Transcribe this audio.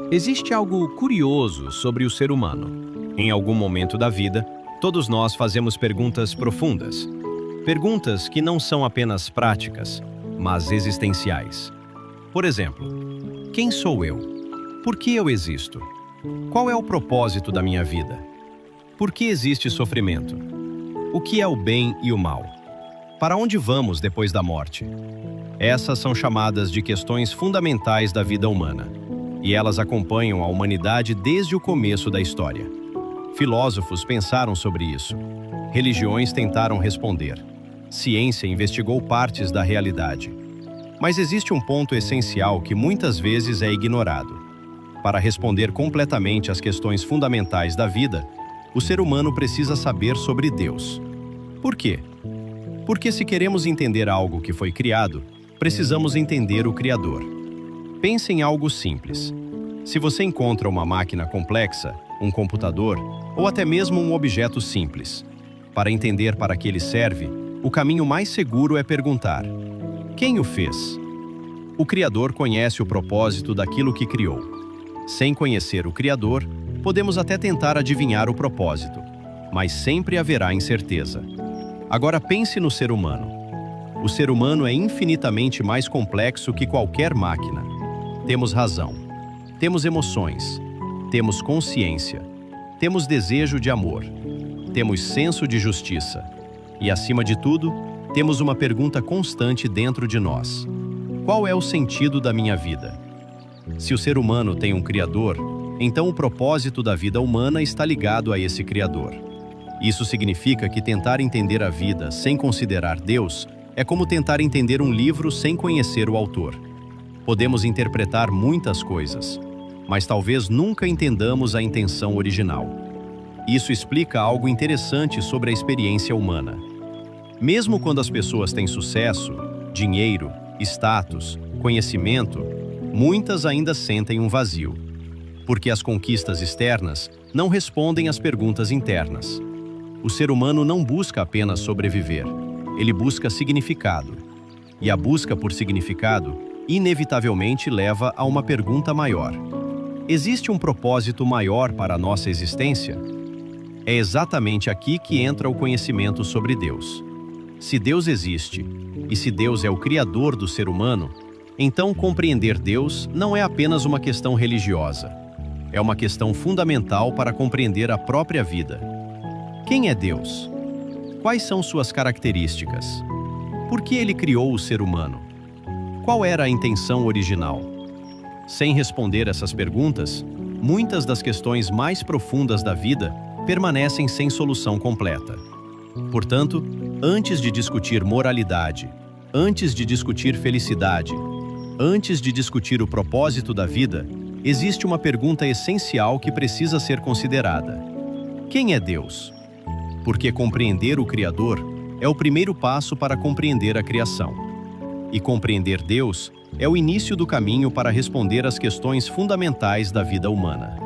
Existe algo curioso sobre o ser humano. Em algum momento da vida, todos nós fazemos perguntas profundas. Perguntas que não são apenas práticas, mas existenciais. Por exemplo, quem sou eu? Por que eu existo? Qual é o propósito da minha vida? Por que existe sofrimento? O que é o bem e o mal? Para onde vamos depois da morte? Essas são chamadas de questões fundamentais da vida humana, e elas acompanham a humanidade desde o começo da história. Filósofos pensaram sobre isso. Religiões tentaram responder. Ciência investigou partes da realidade. Mas existe um ponto essencial que muitas vezes é ignorado. Para responder completamente às questões fundamentais da vida, o ser humano precisa saber sobre Deus. Por quê? Porque se queremos entender algo que foi criado, precisamos entender o Criador. Pense em algo simples. Se você encontra uma máquina complexa, um computador, ou até mesmo um objeto simples, para entender para que ele serve, o caminho mais seguro é perguntar: quem o fez? O Criador conhece o propósito daquilo que criou. Sem conhecer o Criador, podemos até tentar adivinhar o propósito, mas sempre haverá incerteza. Agora pense no ser humano. O ser humano é infinitamente mais complexo que qualquer máquina. Temos razão, temos emoções, temos consciência, temos desejo de amor, temos senso de justiça e, acima de tudo, temos uma pergunta constante dentro de nós: qual é o sentido da minha vida? Se o ser humano tem um Criador, então o propósito da vida humana está ligado a esse Criador. Isso significa que tentar entender a vida sem considerar Deus é como tentar entender um livro sem conhecer o autor. Podemos interpretar muitas coisas, mas talvez nunca entendamos a intenção original. Isso explica algo interessante sobre a experiência humana. Mesmo quando as pessoas têm sucesso, dinheiro, status, conhecimento, muitas ainda sentem um vazio, porque as conquistas externas não respondem às perguntas internas. O ser humano não busca apenas sobreviver, ele busca significado. E a busca por significado, inevitavelmente, leva a uma pergunta maior: existe um propósito maior para a nossa existência? É exatamente aqui que entra o conhecimento sobre Deus. Se Deus existe, e se Deus é o Criador do ser humano, então compreender Deus não é apenas uma questão religiosa. É uma questão fundamental para compreender a própria vida. Quem é Deus? Quais são suas características? Por que ele criou o ser humano? Qual era a intenção original? Sem responder essas perguntas, muitas das questões mais profundas da vida permanecem sem solução completa. Portanto, antes de discutir moralidade, antes de discutir felicidade, antes de discutir o propósito da vida, existe uma pergunta essencial que precisa ser considerada: quem é Deus? Porque compreender o Criador é o primeiro passo para compreender a criação. E compreender Deus é o início do caminho para responder às questões fundamentais da vida humana.